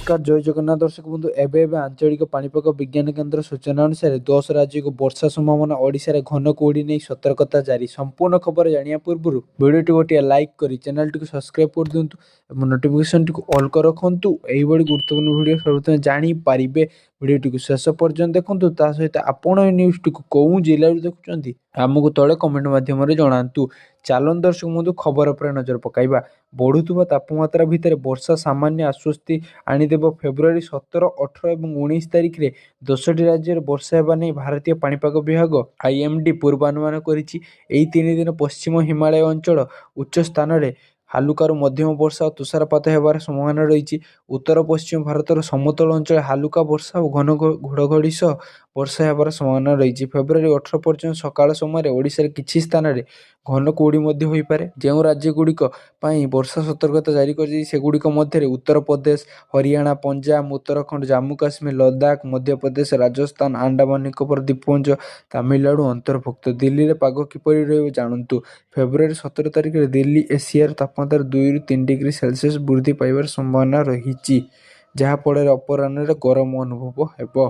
नमस्कार जय जगन्नाथ दर्शक बंधु एवं आंचलिक पाणीपाग विज्ञान केन्द्र सूचना अनुसार 10 राज्य को वर्षा संभावना ओडिशा रे घन कुहुड़ी नहीं सतर्कता जारी संपूर्ण खबर जानिया पूर्व वीडियो टी गोटे लाइक करी चैनल टी सब्सक्राइब कर दिंतु और नोटिफिकेशन टी ऑल कर रखंतु एही बड़ी गुरुत्वपूर्ण वीडियो सर्वप्रथम जानि पारिबे वीडियो टी शेष पर्यंत देखंतु ता सहित आपण ए न्यूज़ टी कोउ जिल्ला रे देखुचंती हमकु तळे कमेंट माध्यम रे जणांतु चालन दर्शक बंधु खबर पर नजर पकाइबा बढ़ुवा तापमात्रा भितर वर्षा सामान्य आश्वस्ति आनीदेव फेब्रुआरी 17, 18 और 19 तारिख में 10टी राज्य में वर्षा हेबा नहीं भारतीय पाणीपाग विभाग आईएमडी पूर्वानुमान करिछि। एही 3 दिन पश्चिम हिमालय अंचल उच्च स्थान में हालुकार मध्यम वर्षा और तुषारपात होबार संभावना रही। उत्तर पश्चिम भारतर समतल अंचल हालुका वर्षा और घन घड़घड़ी सह वर्षा होबार संभावना रही। फेब्रुआरी 18 पर्यंत सकाळ समय ओडिशा रे किछि स्थान रे घन कुहुड़ी मध्य होई पारे। जेउ राज्य गुड़िक वर्षा सतर्कता जारी कर सेगुड़िक मध्य उत्तर प्रदेश, हरियाणा, पंजाब, उत्तराखंड, जम्मू काश्मीर, लद्दाख, मध्य प्रदेश, राजस्थान, अंडमान निकोबर द्वीपपुंज, तमिलनाडु अंतर्भुक्त। दिल्ली रे पाग किपरि रहबो जानंतु। फेब्रुआरी 17 तारिख रे दिल्ली एशियार तापमात्रा 2 ରୁ 3 डिग्री सेल्सियस वृद्धि पाइबार संभावना रही, जहाँ फल अपराह्न गरम अनुभव हेबो।